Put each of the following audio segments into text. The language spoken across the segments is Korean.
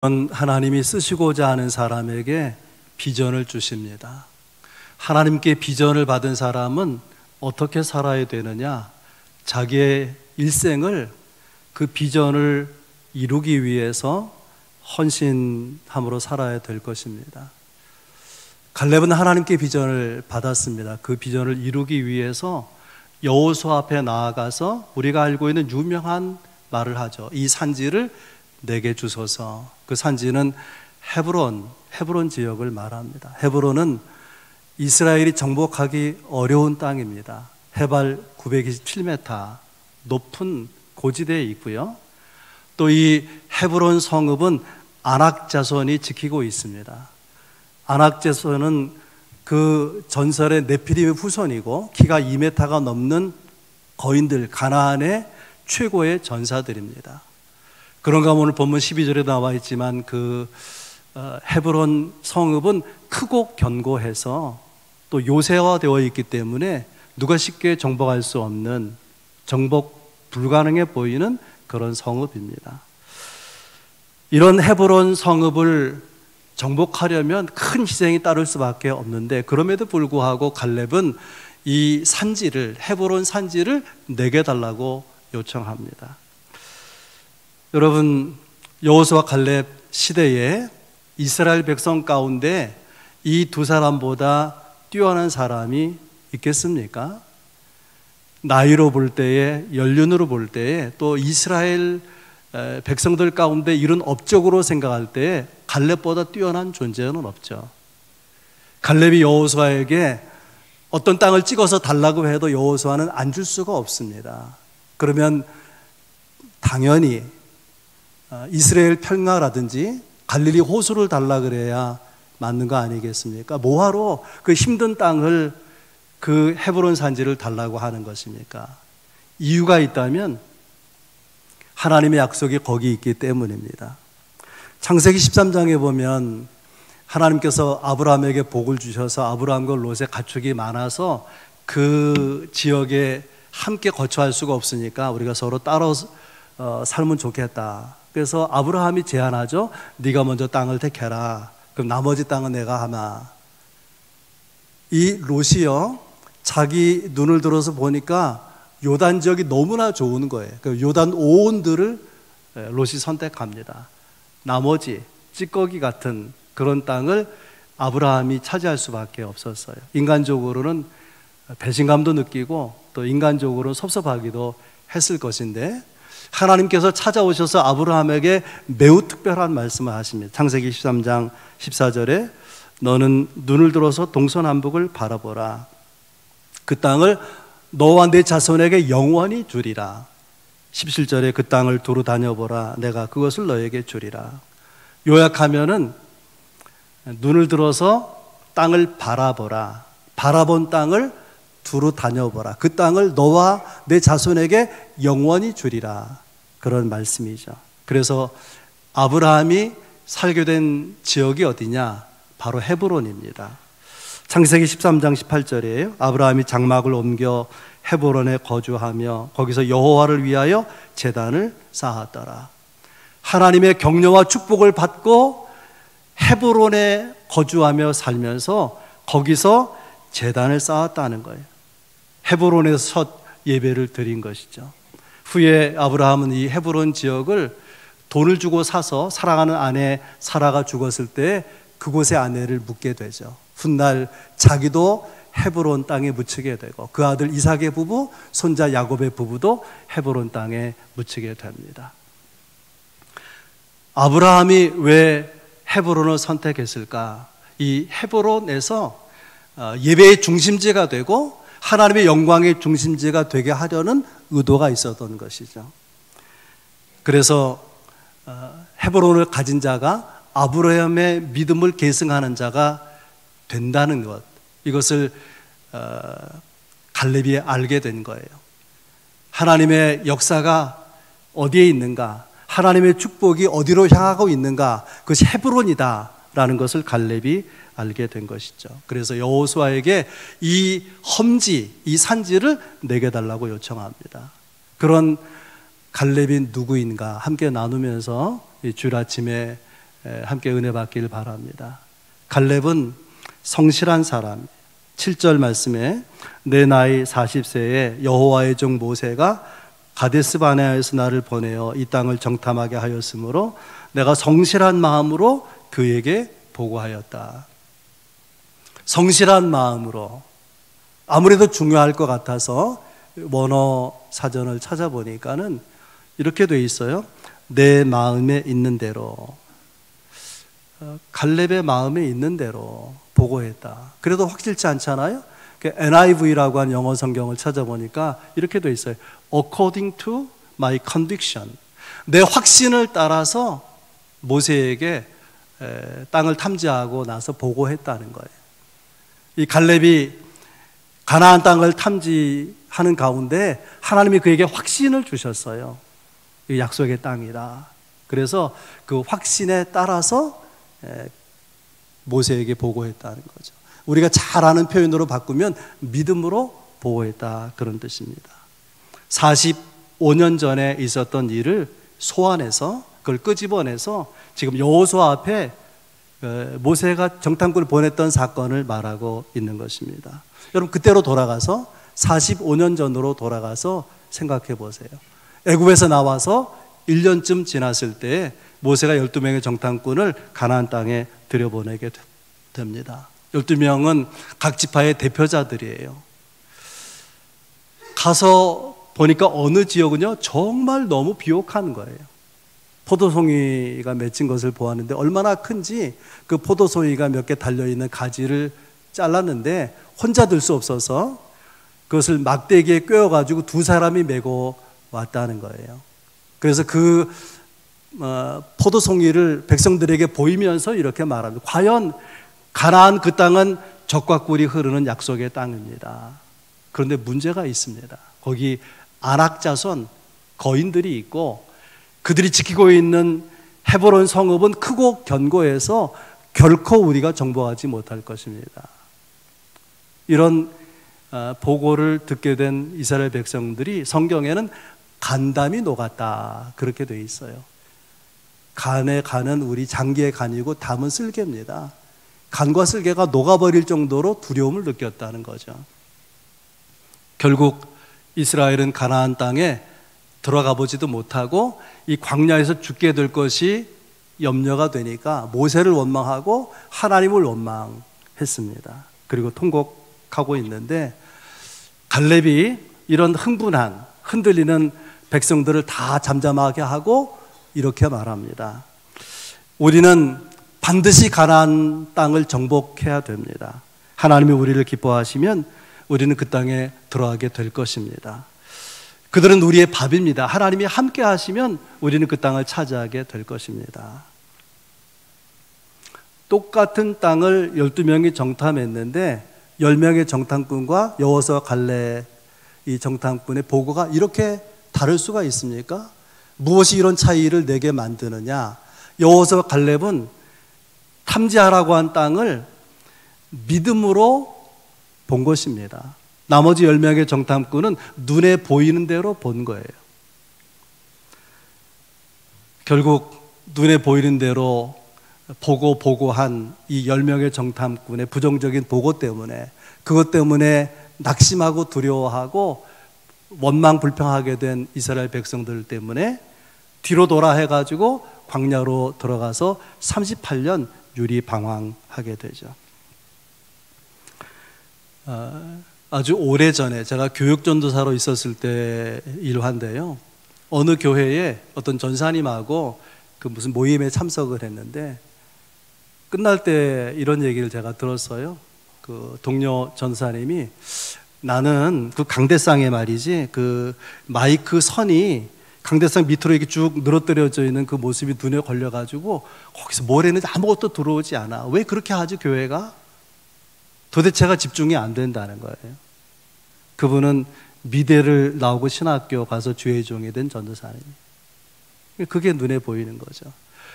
하나님이 쓰시고자 하는 사람에게 비전을 주십니다. 하나님께 비전을 받은 사람은 어떻게 살아야 되느냐? 자기의 일생을 그 비전을 이루기 위해서 헌신함으로 살아야 될 것입니다. 갈렙은 하나님께 비전을 받았습니다. 그 비전을 이루기 위해서 여호수아 앞에 나아가서 우리가 알고 있는 유명한 말을 하죠. 이 산지를 내게 주소서. 그 산지는 헤브론 지역을 말합니다. 헤브론은 이스라엘이 정복하기 어려운 땅입니다. 해발 927m 높은 고지대에 있고요. 또 이 헤브론 성읍은 아낙 자손이 지키고 있습니다. 아낙 자손은 그 전설의 네피림의 후손이고 키가 2m가 넘는 거인들, 가나안의 최고의 전사들입니다. 그런가 오늘 본문 12절에 나와 있지만 그 헤브론 성읍은 크고 견고해서 또 요새화되어 있기 때문에 누가 쉽게 정복할 수 없는, 정복 불가능해 보이는 그런 성읍입니다. 이런 헤브론 성읍을 정복하려면 큰 희생이 따를 수밖에 없는데, 그럼에도 불구하고 갈렙은 이 산지를, 헤브론 산지를 내게 달라고 요청합니다. 여러분, 여호수아 갈렙 시대에 이스라엘 백성 가운데 이 두 사람보다 뛰어난 사람이 있겠습니까? 나이로 볼 때에, 연륜으로 볼 때에, 또 이스라엘 백성들 가운데 이런 업적으로 생각할 때에 갈렙보다 뛰어난 존재는 없죠. 갈렙이 여호수아에게 어떤 땅을 찍어서 달라고 해도 여호수아는 안 줄 수가 없습니다. 그러면 당연히 이스라엘 평야라든지 갈릴리 호수를 달라 그래야 맞는 거 아니겠습니까? 뭐하러 그 힘든 땅을, 그 헤브론 산지를 달라고 하는 것입니까? 이유가 있다면 하나님의 약속이 거기 있기 때문입니다. 창세기 13장에 보면 하나님께서 아브라함에게 복을 주셔서 아브라함과 롯의 가축이 많아서 그 지역에 함께 거처할 수가 없으니까 우리가 서로 따로 살면 좋겠다. 그래서 아브라함이 제안하죠. 네가 먼저 땅을 택해라. 그럼 나머지 땅은 내가 하마. 이 롯이요, 자기 눈을 들어서 보니까 요단 지역이 너무나 좋은 거예요. 그 요단 오온들을 롯이 선택합니다. 나머지 찌꺼기 같은 그런 땅을 아브라함이 차지할 수밖에 없었어요. 인간적으로는 배신감도 느끼고 또 인간적으로 섭섭하기도 했을 것인데, 하나님께서 찾아오셔서 아브라함에게 매우 특별한 말씀을 하십니다. 창세기 13장 14절에 너는 눈을 들어서 동서남북을 바라보라. 그 땅을 너와 내 자손에게 영원히 주리라. 17절에 그 땅을 두루 다녀보라. 내가 그것을 너에게 주리라. 요약하면은 눈을 들어서 땅을 바라보라. 바라본 땅을 두루 다녀보라. 그 땅을 너와 내 자손에게 영원히 주리라. 그런 말씀이죠. 그래서 아브라함이 살게 된 지역이 어디냐? 바로 헤브론입니다. 창세기 13장 18절이에요. 아브라함이 장막을 옮겨 헤브론에 거주하며 거기서 여호와를 위하여 제단을 쌓았더라. 하나님의 격려와 축복을 받고 헤브론에 거주하며 살면서 거기서 제단을 쌓았다는 거예요. 헤브론에서 첫 예배를 드린 것이죠. 후에 아브라함은 이 헤브론 지역을 돈을 주고 사서 사랑하는 아내 사라가 죽었을 때 그곳에 아내를 묻게 되죠. 훗날 자기도 헤브론 땅에 묻히게 되고 그 아들 이삭의 부부, 손자 야곱의 부부도 헤브론 땅에 묻히게 됩니다. 아브라함이 왜 헤브론을 선택했을까? 이 헤브론에서 예배의 중심지가 되고 하나님의 영광의 중심지가 되게 하려는 의도가 있었던 것이죠. 그래서 헤브론을 가진 자가 아브라함의 믿음을 계승하는 자가 된다는 것, 이것을 갈렙이 알게 된 거예요. 하나님의 역사가 어디에 있는가, 하나님의 축복이 어디로 향하고 있는가, 그것이 헤브론이다라는 것을 갈렙이 알게 된 것이죠. 그래서 여호수아에게 이 험지, 이 산지를 내게 달라고 요청합니다. 그런 갈렙이 누구인가 함께 나누면서 주일 아침에 함께 은혜 받길 바랍니다. 갈렙은 성실한 사람. 7절 말씀에 내 나이 40세에 여호와의 종 모세가 가데스 바네아에서 나를 보내어 이 땅을 정탐하게 하였으므로 내가 성실한 마음으로 그에게 보고하였다. 성실한 마음으로. 아무래도 중요할 것 같아서 원어 사전을 찾아보니까는 이렇게 돼 있어요. 내 마음에 있는 대로. 갈렙의 마음에 있는 대로 보고했다. 그래도 확실치 않잖아요. NIV라고 하는 영어 성경을 찾아보니까 이렇게 돼 있어요. According to my conviction. 내 확신을 따라서 모세에게 땅을 탐지하고 나서 보고했다는 거예요. 이 갈렙이 가나안 땅을 탐지하는 가운데 하나님이 그에게 확신을 주셨어요. 이 약속의 땅이다. 그래서 그 확신에 따라서 모세에게 보고했다는 거죠. 우리가 잘 아는 표현으로 바꾸면 믿음으로 보고했다, 그런 뜻입니다. 45년 전에 있었던 일을 소환해서 그걸 끄집어내서 지금 여호수아 앞에 모세가 정탐꾼을 보냈던 사건을 말하고 있는 것입니다. 여러분, 그때로 돌아가서 45년 전으로 돌아가서 생각해 보세요. 애굽에서 나와서 1년쯤 지났을 때 모세가 12명의 정탐꾼을 가나안 땅에 들여보내게 됩니다. 12명은 각 지파의 대표자들이에요. 가서 보니까 어느 지역은요 정말 너무 비옥한 거예요. 포도송이가 맺힌 것을 보았는데 얼마나 큰지 그 포도송이가 몇 개 달려있는 가지를 잘랐는데 혼자 들 수 없어서 그것을 막대기에 꿰어가지고 두 사람이 메고 왔다는 거예요. 그래서 그 포도송이를 백성들에게 보이면서 이렇게 말합니다. 과연 가나안 그 땅은 젖과 꿀이 흐르는 약속의 땅입니다. 그런데 문제가 있습니다. 거기 아낙 자손 거인들이 있고 그들이 지키고 있는 헤브론 성읍은 크고 견고해서 결코 우리가 정복하지 못할 것입니다. 이런 보고를 듣게 된 이스라엘 백성들이 성경에는 간담이 녹았다, 그렇게 되어 있어요. 간의 간은 우리 장기의 간이고 담은 쓸개입니다. 간과 쓸개가 녹아버릴 정도로 두려움을 느꼈다는 거죠. 결국 이스라엘은 가나안 땅에 들어가 보지도 못하고 이 광야에서 죽게 될 것이 염려가 되니까 모세를 원망하고 하나님을 원망했습니다. 그리고 통곡하고 있는데 갈렙이 이런 흥분한 흔들리는 백성들을 다 잠잠하게 하고 이렇게 말합니다. 우리는 반드시 가나안 땅을 정복해야 됩니다. 하나님이 우리를 기뻐하시면 우리는 그 땅에 들어가게 될 것입니다. 그들은 우리의 밥입니다. 하나님이 함께 하시면 우리는 그 땅을 차지하게 될 것입니다. 똑같은 땅을 12명이 정탐했는데 10명의 정탐꾼과 여호수아 갈렙 이 정탐꾼의 보고가 이렇게 다를 수가 있습니까? 무엇이 이런 차이를 내게 만드느냐? 여호수아 갈렙은 탐지하라고 한 땅을 믿음으로 본 것입니다. 나머지 10명의 정탐꾼은 눈에 보이는 대로 본 거예요. 결국 눈에 보이는 대로 보고한 이 10명의 정탐꾼의 부정적인 보고 때문에, 그것 때문에 낙심하고 두려워하고 원망불평하게 된 이스라엘 백성들 때문에 뒤로 돌아 해가지고 광야로 들어가서 38년 유리방황하게 되죠. 아주 오래전에 제가 교육전도사로 있었을 때 일화인데요, 어느 교회에 어떤 전사님하고 그 무슨 모임에 참석을 했는데 끝날 때 이런 얘기를 제가 들었어요. 그 동료 전사님이 나는 그 강대상에 말이지 그 마이크 선이 강대상 밑으로 이렇게 쭉 늘어뜨려져 있는 그 모습이 눈에 걸려가지고 거기서 뭘 했는지 아무것도 들어오지 않아. 왜 그렇게 하지 교회가? 도대체가 집중이 안 된다는 거예요. 그분은 미대를 나오고 신학교 가서 주의 종이 된 전도사님. 그게 눈에 보이는 거죠.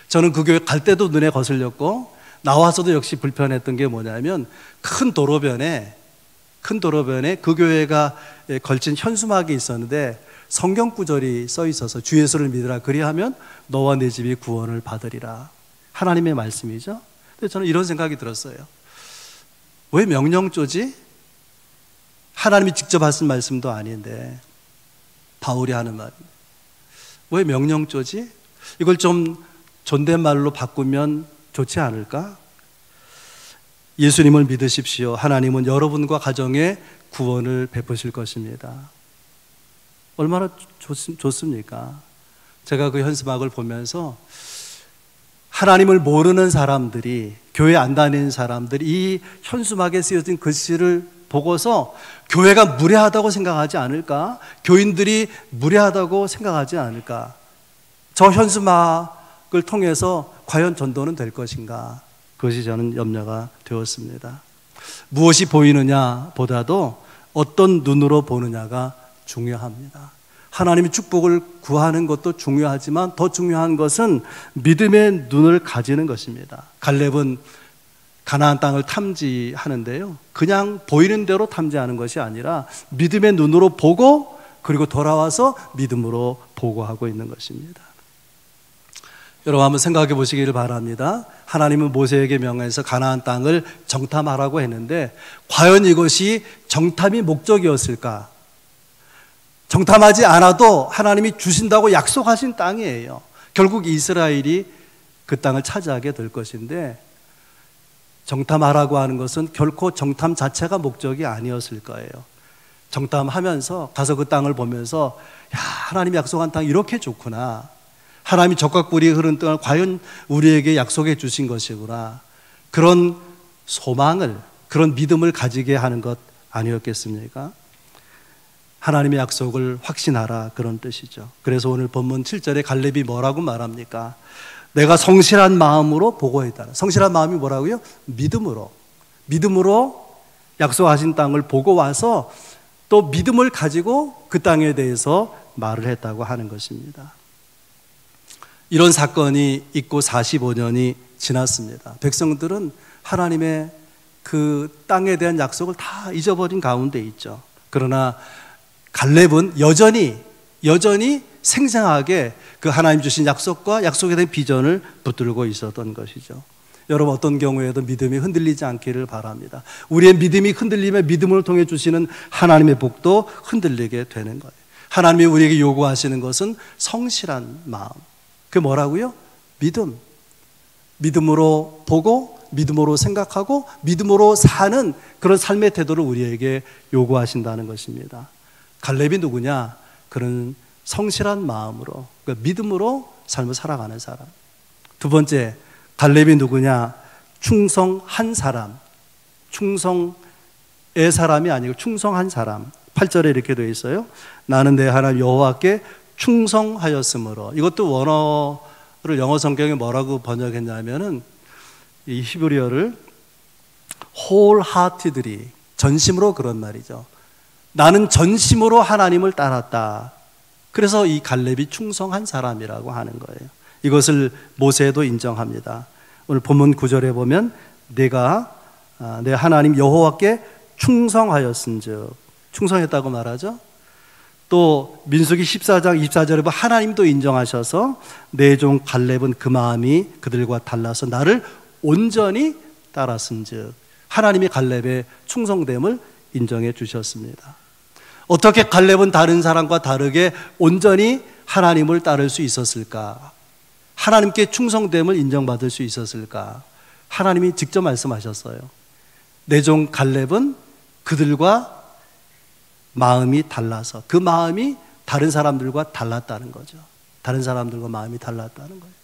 저는 그 교회 갈 때도 눈에 거슬렸고 나와서도 역시 불편했던 게 뭐냐면 큰 도로변에 그 교회가 걸친 현수막이 있었는데 성경 구절이 써 있어서 주 예수를 믿으라 그리하면 너와 내 집이 구원을 받으리라. 하나님의 말씀이죠. 근데 저는 이런 생각이 들었어요. 왜 명령조지? 하나님이 직접 하신 말씀도 아닌데 바울이 하는 말입니다. 왜 명령조지? 이걸 좀 존댓말로 바꾸면 좋지 않을까? 예수님을 믿으십시오. 하나님은 여러분과 가정에 구원을 베푸실 것입니다. 얼마나 좋습니까? 제가 그 현수막을 보면서 하나님을 모르는 사람들이, 교회 안 다니는 사람들이 이 현수막에 쓰여진 글씨를 보고서 교회가 무례하다고 생각하지 않을까? 교인들이 무례하다고 생각하지 않을까? 저 현수막을 통해서 과연 전도는 될 것인가? 그것이 저는 염려가 되었습니다. 무엇이 보이느냐 보다도 어떤 눈으로 보느냐가 중요합니다. 하나님의 축복을 구하는 것도 중요하지만 더 중요한 것은 믿음의 눈을 가지는 것입니다. 갈렙은 가나안 땅을 탐지하는데요, 그냥 보이는 대로 탐지하는 것이 아니라 믿음의 눈으로 보고 그리고 돌아와서 믿음으로 보고하고 있는 것입니다. 여러분 한번 생각해 보시기를 바랍니다. 하나님은 모세에게 명해서 가나안 땅을 정탐하라고 했는데 과연 이것이 정탐이 목적이었을까? 정탐하지 않아도 하나님이 주신다고 약속하신 땅이에요. 결국 이스라엘이 그 땅을 차지하게 될 것인데 정탐하라고 하는 것은 결코 정탐 자체가 목적이 아니었을 거예요. 정탐하면서 가서 그 땅을 보면서 야, 하나님이 약속한 땅 이렇게 좋구나. 하나님이 젖과 꿀이 흐르는 땅을 과연 우리에게 약속해 주신 것이구나. 그런 소망을, 그런 믿음을 가지게 하는 것 아니었겠습니까? 하나님의 약속을 확신하라, 그런 뜻이죠. 그래서 오늘 본문 7절에 갈렙이 뭐라고 말합니까? 내가 성실한 마음으로 보고했다. 성실한 마음이 뭐라고요? 믿음으로 약속하신 땅을 보고 와서 또 믿음을 가지고 그 땅에 대해서 말을 했다고 하는 것입니다. 이런 사건이 있고 45년이 지났습니다. 백성들은 하나님의 그 땅에 대한 약속을 다 잊어버린 가운데 있죠. 그러나 갈렙은 여전히 생생하게 그 하나님 주신 약속과 약속에 대한 비전을 붙들고 있었던 것이죠. 여러분 어떤 경우에도 믿음이 흔들리지 않기를 바랍니다. 우리의 믿음이 흔들리면 믿음을 통해 주시는 하나님의 복도 흔들리게 되는 거예요. 하나님이 우리에게 요구하시는 것은 성실한 마음. 그게 뭐라고요? 믿음으로 보고 믿음으로 생각하고 믿음으로 사는 그런 삶의 태도를 우리에게 요구하신다는 것입니다. 갈렙이 누구냐? 그런 성실한 마음으로, 그러니까 믿음으로 삶을 살아가는 사람. 두 번째, 갈렙이 누구냐? 충성한 사람. 충성의 사람이 아니고 충성한 사람. 8절에 이렇게 되어 있어요. 나는 내 하나님 여호와께 충성하였으므로. 이것도 원어를 영어 성경에 뭐라고 번역했냐면은 이 히브리어를 wholeheartedly, 전심으로, 그런 말이죠. 나는 전심으로 하나님을 따랐다. 그래서 이 갈렙이 충성한 사람이라고 하는 거예요. 이것을 모세도 인정합니다. 오늘 본문 9절에 보면 내가 내 하나님 여호와께 충성하였은즉, 충성했다고 말하죠. 또 민수기 14장 24절에 보면 하나님도 인정하셔서 내 종 갈렙은 그 마음이 그들과 달라서 나를 온전히 따랐은즉, 하나님이 갈렙의 충성됨을 인정해 주셨습니다. 어떻게 갈렙은 다른 사람과 다르게 온전히 하나님을 따를 수 있었을까? 하나님께 충성됨을 인정받을 수 있었을까? 하나님이 직접 말씀하셨어요. 내 종 갈렙은 그들과 마음이 달라서, 그 마음이 다른 사람들과 달랐다는 거죠. 다른 사람들과 마음이 달랐다는 거예요.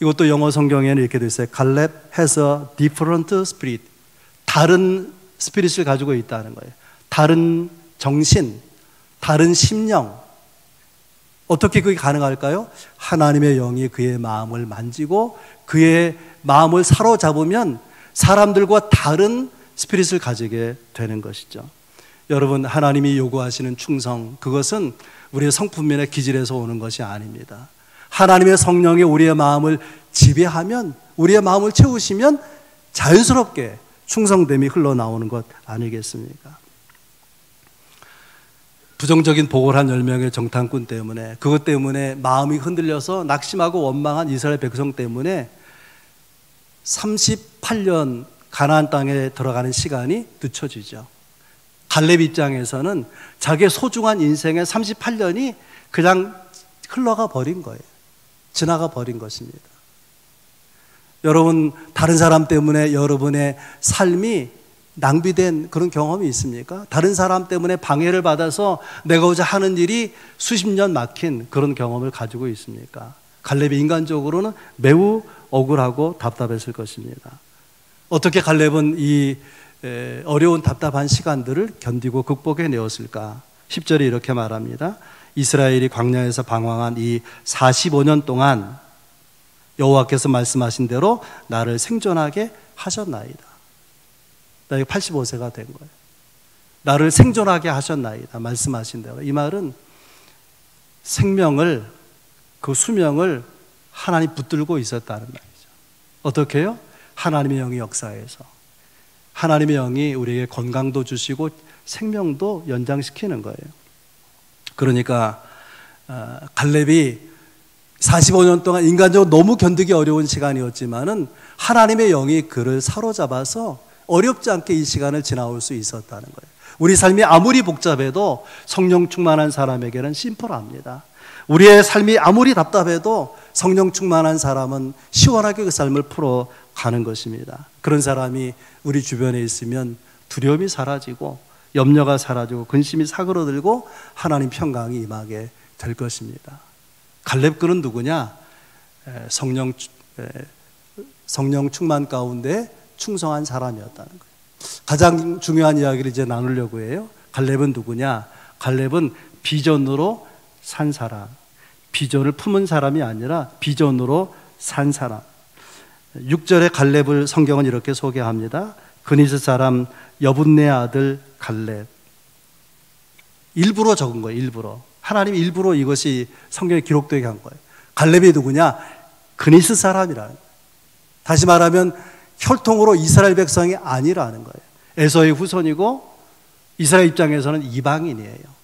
이것도 영어 성경에는 이렇게 되어 있어요. 갈렙 has a different spirit. 다른 스피릿을 가지고 있다는 거예요. 다른 정신, 다른 심령. 어떻게 그게 가능할까요? 하나님의 영이 그의 마음을 만지고 그의 마음을 사로잡으면 사람들과 다른 스피릿을 가지게 되는 것이죠. 여러분, 하나님이 요구하시는 충성, 그것은 우리의 성품면의 기질에서 오는 것이 아닙니다. 하나님의 성령이 우리의 마음을 지배하면, 우리의 마음을 채우시면 자연스럽게 충성됨이 흘러나오는 것 아니겠습니까? 부정적인 보고를 한 10명의 정탐꾼 때문에, 그것 때문에 마음이 흔들려서 낙심하고 원망한 이스라엘 백성 때문에 38년 가나안 땅에 들어가는 시간이 늦춰지죠. 갈렙 입장에서는 자기의 소중한 인생의 38년이 그냥 흘러가 버린 거예요. 지나가 버린 것입니다. 여러분, 다른 사람 때문에 여러분의 삶이 낭비된 그런 경험이 있습니까? 다른 사람 때문에 방해를 받아서 내가 오자 하는 일이 수십 년 막힌 그런 경험을 가지고 있습니까? 갈렙이 인간적으로는 매우 억울하고 답답했을 것입니다. 어떻게 갈렙은 이 어려운 답답한 시간들을 견디고 극복해내었을까? 10절에 이렇게 말합니다. 이스라엘이 광야에서 방황한 이 45년 동안 여호와께서 말씀하신 대로 나를 생존하게 하셨나이다. 나이가 85세가 된 거예요. 나를 생존하게 하셨나이다. 말씀하신 대로. 이 말은 생명을, 그 수명을 하나님 붙들고 있었다는 말이죠. 어떻게 해요? 하나님의 영이 역사해서. 하나님의 영이 우리에게 건강도 주시고 생명도 연장시키는 거예요. 그러니까 갈렙이 45년 동안 인간적으로 너무 견디기 어려운 시간이었지만은 하나님의 영이 그를 사로잡아서 어렵지 않게 이 시간을 지나올 수 있었다는 거예요. 우리 삶이 아무리 복잡해도 성령 충만한 사람에게는 심플합니다. 우리의 삶이 아무리 답답해도 성령 충만한 사람은 시원하게 그 삶을 풀어가는 것입니다. 그런 사람이 우리 주변에 있으면 두려움이 사라지고 염려가 사라지고 근심이 사그러들고 하나님 평강이 임하게 될 것입니다. 갈렙 그는 누구냐? 성령 충만 가운데 충성한 사람이었다는 거예요. 가장 중요한 이야기를 이제 나누려고 해요. 갈렙은 누구냐? 갈렙은 비전으로 산 사람. 비전을 품은 사람이 아니라 비전으로 산 사람. 6절에 갈렙을 성경은 이렇게 소개합니다. 그니스 사람 여분네 아들 갈렙. 일부러 적은 거예요. 일부러. 하나님이 일부러 이것이 성경에 기록되게 한 거예요. 갈렙이 누구냐? 그니스 사람이라는 거예요. 다시 말하면 혈통으로 이스라엘 백성이 아니라는 거예요. 에서의 후손이고 이스라엘 입장에서는 이방인이에요.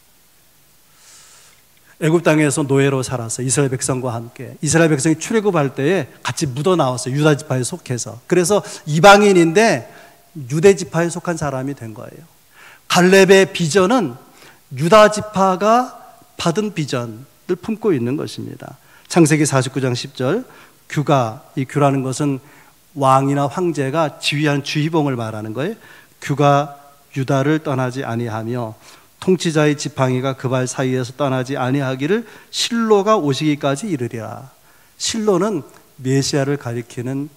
애굽 땅에서 노예로 살아서 이스라엘 백성과 함께 이스라엘 백성이 출애굽할 때에 같이 묻어 나왔어요. 유다 지파에 속해서. 그래서 이방인인데 유대 지파에 속한 사람이 된 거예요. 갈렙의 비전은 유다 지파가 받은 비전을 품고 있는 것입니다. 창세기 49장 10절 규가, 이 규라는 것은 왕이나 황제가 지휘한 주의봉을 말하는 거예요. 규가 유다를 떠나지 아니하며 통치자의 지팡이가 그 발 사이에서 떠나지 아니하기를 실로가 오시기까지 이르리라. 실로는 메시아를 가리키는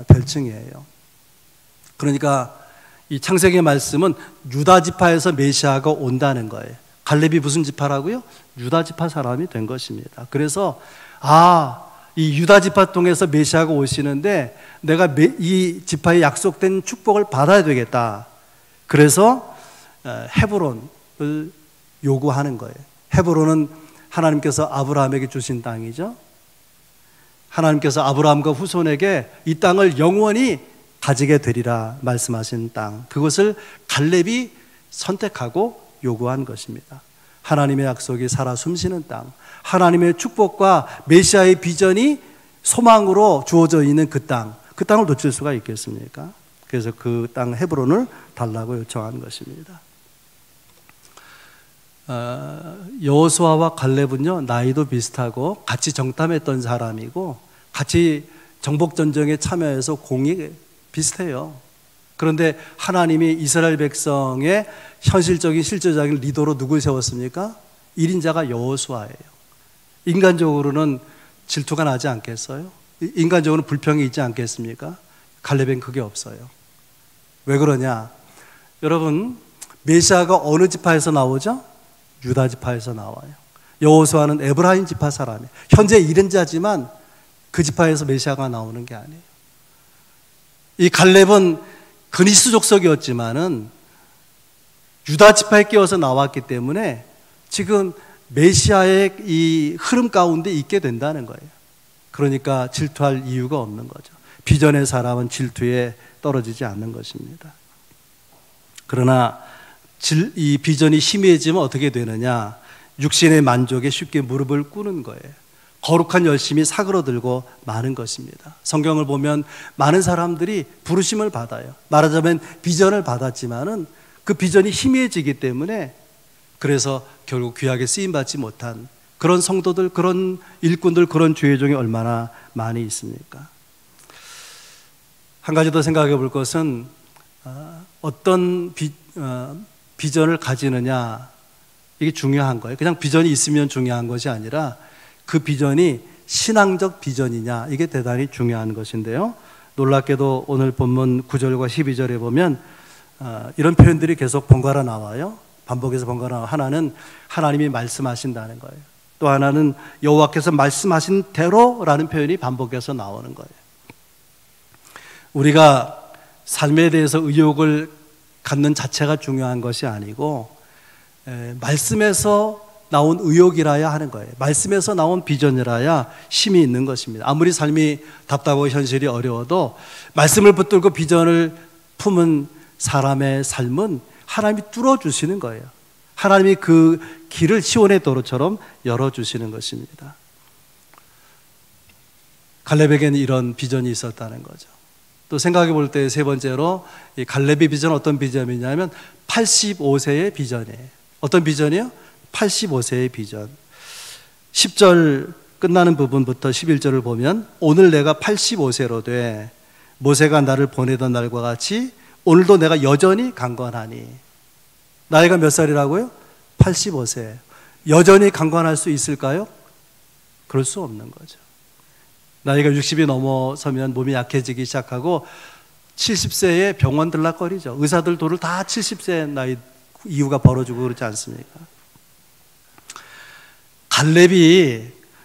별칭이에요. 그러니까 이 창세기의 말씀은 유다 지파에서 메시아가 온다는 거예요. 갈렙이 무슨 지파라고요? 유다 지파 사람이 된 것입니다. 그래서 이 유다 지파 통해서 메시아가 오시는데 내가 이 지파에 약속된 축복을 받아야 되겠다. 그래서 헤브론을 요구하는 거예요. 헤브론은 하나님께서 아브라함에게 주신 땅이죠. 하나님께서 아브라함과 후손에게 이 땅을 영원히 가지게 되리라 말씀하신 땅, 그것을 갈렙이 선택하고 요구한 것입니다. 하나님의 약속이 살아 숨쉬는 땅, 하나님의 축복과 메시아의 비전이 소망으로 주어져 있는 그 땅을 놓칠 수가 있겠습니까? 그래서 그 땅 헤브론을 달라고 요청한 것입니다. 여호수아와 갈렙은요, 나이도 비슷하고 같이 정탐했던 사람이고 같이 정복전쟁에 참여해서 공이 비슷해요. 그런데 하나님이 이스라엘 백성의 현실적인 실제적인 리더로 누굴 세웠습니까? 1인자가 여호수아예요. 인간적으로는 질투가 나지 않겠어요? 인간적으로는 불평이 있지 않겠습니까? 갈렙엔 그게 없어요. 왜 그러냐? 여러분, 메시아가 어느 지파에서 나오죠? 유다 지파에서 나와요. 여호수아는 에브라임 지파 사람이에요. 현재 1인자지만 그 지파에서 메시아가 나오는 게 아니에요. 이 갈렙은 그니스 족속이었지만은 유다 지파에 끼어서 나왔기 때문에 지금 메시아의 이 흐름 가운데 있게 된다는 거예요. 그러니까 질투할 이유가 없는 거죠. 비전의 사람은 질투에 떨어지지 않는 것입니다. 그러나 이 비전이 희미해지면 어떻게 되느냐? 육신의 만족에 쉽게 무릎을 꿇는 거예요. 거룩한 열심이 사그러들고 마는 것입니다. 성경을 보면 많은 사람들이 부르심을 받아요. 말하자면 비전을 받았지만은 그 비전이 희미해지기 때문에 그래서 결국 귀하게 쓰임받지 못한 그런 성도들, 그런 일꾼들, 그런 주의 종이 얼마나 많이 있습니까? 한 가지 더 생각해 볼 것은 어떤 비전을 가지느냐, 이게 중요한 거예요. 그냥 비전이 있으면 중요한 것이 아니라 그 비전이 신앙적 비전이냐, 이게 대단히 중요한 것인데요. 놀랍게도 오늘 본문 9절과 12절에 보면 이런 표현들이 계속 번갈아 나와요. 반복해서 번갈아 나와요. 하나는 하나님이 말씀하신다는 거예요. 또 하나는 여호와께서 말씀하신 대로라는 표현이 반복해서 나오는 거예요. 우리가 삶에 대해서 의욕을 갖는 자체가 중요한 것이 아니고 말씀에서 나온 의욕이라야 하는 거예요. 말씀에서 나온 비전이라야 힘이 있는 것입니다. 아무리 삶이 답답하고 현실이 어려워도 말씀을 붙들고 비전을 품은 사람의 삶은 하나님이 뚫어주시는 거예요. 하나님이 그 길을 시온의 도로처럼 열어주시는 것입니다. 갈렙에게는 이런 비전이 있었다는 거죠. 또 생각해 볼 때 세 번째로 이 갈렙의 비전은 어떤 비전이냐면 85세의 비전이에요. 어떤 비전이요? 85세의 비전. 10절 끝나는 부분부터 11절을 보면 오늘 내가 85세로 돼 모세가 나를 보내던 날과 같이 오늘도 내가 여전히 강건하니. 나이가 몇 살이라고요? 85세. 여전히 강건할 수 있을까요? 그럴 수 없는 거죠. 나이가 60이 넘어서면 몸이 약해지기 시작하고 70세에 병원 들락거리죠. 의사들 도를 다 70세 나이 이유가 벌어지고 그렇지 않습니까? 갈렙이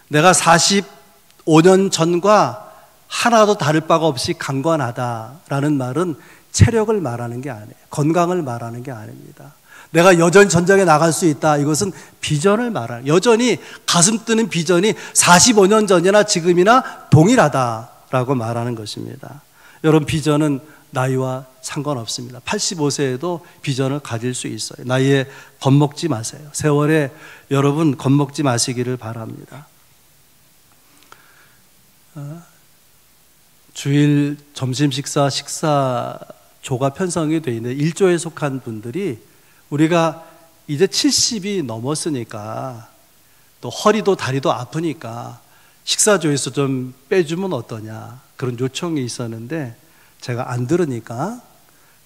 내가 45년 전과 하나도 다를 바가 없이 강건하다라는 말은 체력을 말하는 게 아니에요. 건강을 말하는 게 아닙니다. 내가 여전히 전장에 나갈 수 있다. 이것은 비전을 말하는, 여전히 가슴 뜨는 비전이 45년 전이나 지금이나 동일하다라고 말하는 것입니다. 여러분, 비전은 나이와 상관없습니다. 85세에도 비전을 가질 수 있어요. 나이에 겁먹지 마세요. 세월에 여러분 겁먹지 마시기를 바랍니다. 주일 점심 식사조가 편성이 되어 있는데 1조에 속한 분들이 우리가 이제 70이 넘었으니까 또 허리도 다리도 아프니까 식사조에서 좀 빼주면 어떠냐, 그런 요청이 있었는데 제가 안 들으니까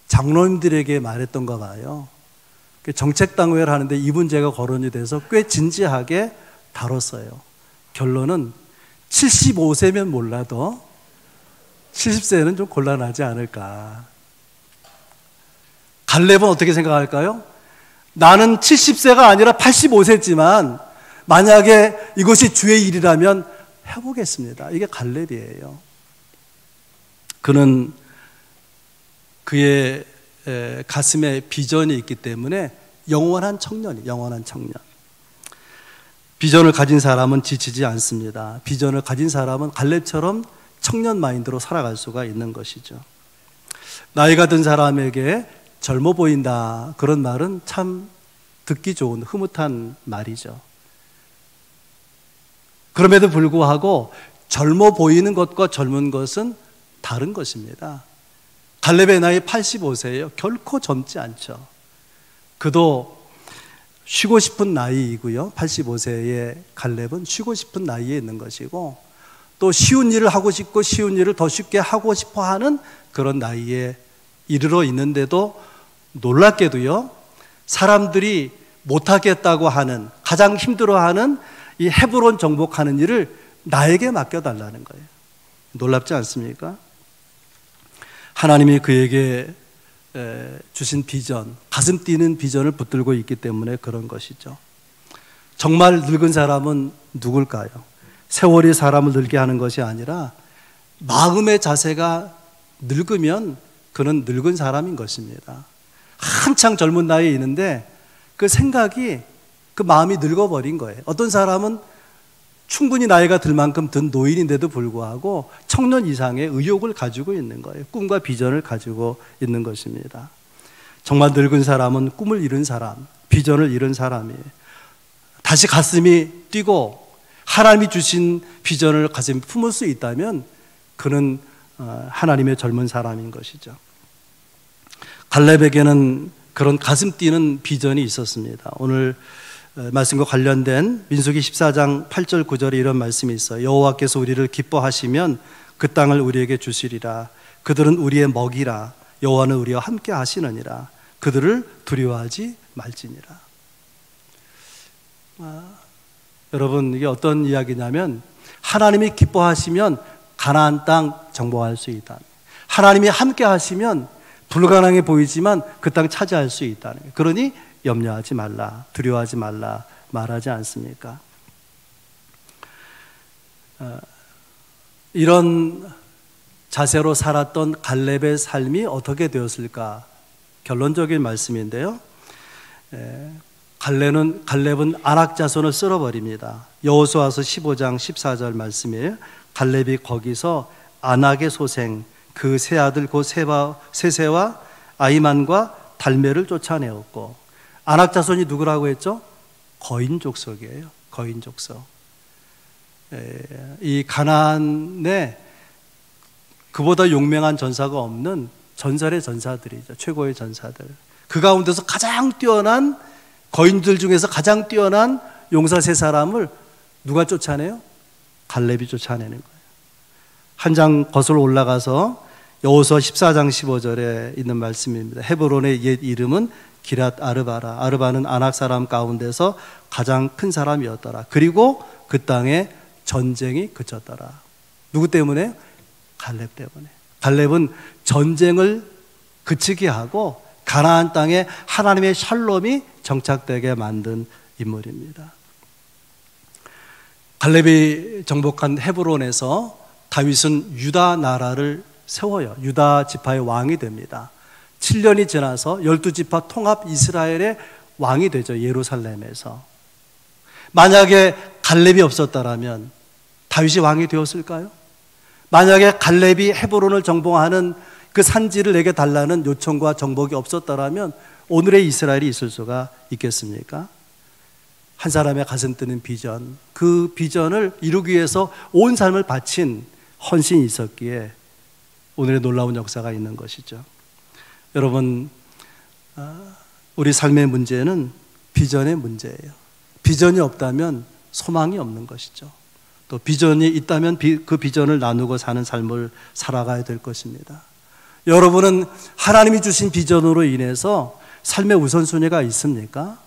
장로님들에게 말했던가 봐요. 정책당회를 하는데 이 문제가 거론이 돼서 꽤 진지하게 다뤘어요. 결론은 75세면 몰라도 70세는 좀 곤란하지 않을까. 갈렙은 어떻게 생각할까요? 나는 70세가 아니라 85세지만 만약에 이것이 주의 일이라면 해보겠습니다. 이게 갈렙이에요. 그는 그의 가슴에 비전이 있기 때문에 영원한 청년이, 영원한 청년. 비전을 가진 사람은 지치지 않습니다. 비전을 가진 사람은 갈렙처럼 청년 마인드로 살아갈 수가 있는 것이죠. 나이가 든 사람에게 젊어 보인다, 그런 말은 참 듣기 좋은 흐뭇한 말이죠. 그럼에도 불구하고 젊어 보이는 것과 젊은 것은 다른 것입니다. 갈렙의 나이 85세예요. 결코 젊지 않죠. 그도 쉬고 싶은 나이이고요. 85세의 갈렙은 쉬고 싶은 나이에 있는 것이고, 또 쉬운 일을 하고 싶고 쉬운 일을 더 쉽게 하고 싶어 하는 그런 나이에 이르러 있는데도 놀랍게도요, 사람들이 못하겠다고 하는, 가장 힘들어하는 이 헤브론 정복하는 일을 나에게 맡겨달라는 거예요. 놀랍지 않습니까? 하나님이 그에게 주신 비전, 가슴 뛰는 비전을 붙들고 있기 때문에 그런 것이죠. 정말 늙은 사람은 누굴까요? 세월이 사람을 늙게 하는 것이 아니라 마음의 자세가 늙으면 그는 늙은 사람인 것입니다. 한창 젊은 나이에 있는데 그 생각이, 그 마음이 늙어버린 거예요. 어떤 사람은 충분히 나이가 들 만큼 든 노인인데도 불구하고 청년 이상의 의욕을 가지고 있는 거예요. 꿈과 비전을 가지고 있는 것입니다. 정말 늙은 사람은 꿈을 잃은 사람, 비전을 잃은 사람이에요. 다시 가슴이 뛰고 하나님이 주신 비전을 가슴에 품을 수 있다면 그는 하나님의 젊은 사람인 것이죠. 갈렙에게는 그런 가슴 뛰는 비전이 있었습니다. 오늘 말씀과 관련된 민수기 14장 8절 9절에 이런 말씀이 있어요. 여호와께서 우리를 기뻐하시면 그 땅을 우리에게 주시리라. 그들은 우리의 먹이라. 여호와는 우리와 함께 하시느니라. 그들을 두려워하지 말지니라. 여러분, 이게 어떤 이야기냐면 하나님이 기뻐하시면 가나안 땅 정복할 수 있다. 하나님이 함께 하시면 불가능해 보이지만 그 땅 차지할 수 있다는 거예요. 그러니 염려하지 말라, 두려워하지 말라 말하지 않습니까? 이런 자세로 살았던 갈렙의 삶이 어떻게 되었을까? 결론적인 말씀인데요. 갈렙은 아낙 자손을 쓸어버립니다. 여호수아서 15장 14절 말씀이에요. 갈렙이 거기서 아낙의 소생 그 세 아들 곧 세세와 아이만과 달메를 쫓아내었고, 아낙 자손이 누구라고 했죠? 거인 족속이에요. 거인 족속. 이 가나안에 그보다 용맹한 전사가 없는 전설의 전사들이죠. 최고의 전사들. 그 가운데서 가장 뛰어난 거인들 중에서 가장 뛰어난 용사 세 사람을 누가 쫓아내요? 갈렙이 쫓아내는 거예요. 한 장 거슬러 올라가서 여호수아 14장 15절에 있는 말씀입니다. 헤브론의 옛 이름은 기랏 아르바라. 아르바는 아낙 사람 가운데서 가장 큰 사람이었더라. 그리고 그 땅에 전쟁이 그쳤더라. 누구 때문에? 갈렙 때문에. 갈렙은 전쟁을 그치게 하고 가나안 땅에 하나님의 샬롬이 정착되게 만든 인물입니다. 갈렙이 정복한 헤브론에서 다윗은 유다 나라를 세워요. 유다 지파의 왕이 됩니다. 7년이 지나서 12지파 통합 이스라엘의 왕이 되죠. 예루살렘에서. 만약에 갈렙이 없었다면 다윗이 왕이 되었을까요? 만약에 갈렙이 헤브론을 정복하는 그 산지를 내게 달라는 요청과 정복이 없었다면 오늘의 이스라엘이 있을 수가 있겠습니까? 한 사람의 가슴 뜨는 비전, 그 비전을 이루기 위해서 온 삶을 바친 헌신이 있었기에 오늘의 놀라운 역사가 있는 것이죠. 여러분, 우리 삶의 문제는 비전의 문제예요. 비전이 없다면 소망이 없는 것이죠. 또 비전이 있다면 그 비전을 나누고 사는 삶을 살아가야 될 것입니다. 여러분은 하나님이 주신 비전으로 인해서 삶의 우선순위가 있습니까?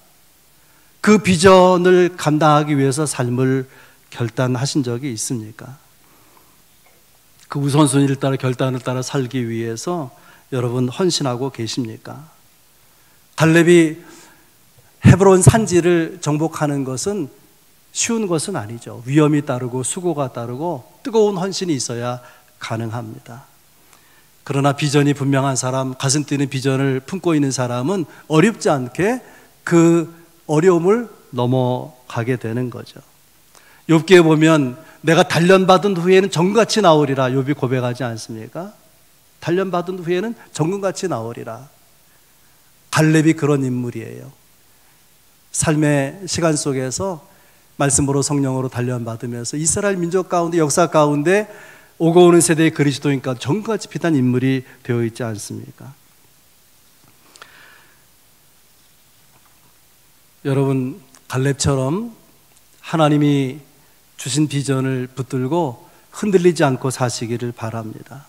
그 비전을 감당하기 위해서 삶을 결단하신 적이 있습니까? 그 우선순위를 따라 결단을 따라 살기 위해서 여러분 헌신하고 계십니까? 갈렙이 헤브론 산지를 정복하는 것은 쉬운 것은 아니죠. 위험이 따르고 수고가 따르고 뜨거운 헌신이 있어야 가능합니다. 그러나 비전이 분명한 사람, 가슴 뛰는 비전을 품고 있는 사람은 어렵지 않게 그 어려움을 넘어가게 되는 거죠. 욥기에 보면 내가 단련받은 후에는 정금같이 나오리라 욥이 고백하지 않습니까? 단련받은 후에는 정금같이 나오리라. 갈렙이 그런 인물이에요. 삶의 시간 속에서 말씀으로 성령으로 단련받으면서 이스라엘 민족 가운데 역사 가운데 오고 오는 세대의 그리스도인과 정금같이 빛난 인물이 되어 있지 않습니까? 여러분, 갈렙처럼 하나님이 주신 비전을 붙들고 흔들리지 않고 사시기를 바랍니다.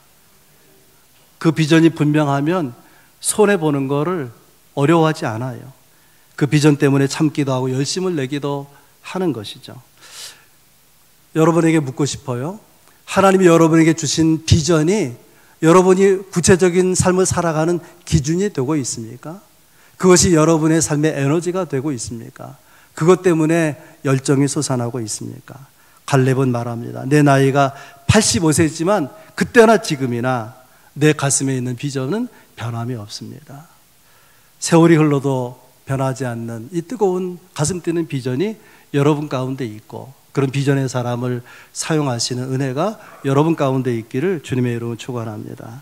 그 비전이 분명하면 손해보는 거를 어려워하지 않아요. 그 비전 때문에 참기도 하고 열심을 내기도 하는 것이죠. 여러분에게 묻고 싶어요. 하나님이 여러분에게 주신 비전이 여러분이 구체적인 삶을 살아가는 기준이 되고 있습니까? 그것이 여러분의 삶의 에너지가 되고 있습니까? 그것 때문에 열정이 솟아나고 있습니까? 갈렙은 말합니다. 내 나이가 85세지만 그때나 지금이나 내 가슴에 있는 비전은 변함이 없습니다. 세월이 흘러도 변하지 않는 이 뜨거운 가슴 뛰는 비전이 여러분 가운데 있고 그런 비전의 사람을 사용하시는 은혜가 여러분 가운데 있기를 주님의 이름으로 축원합니다.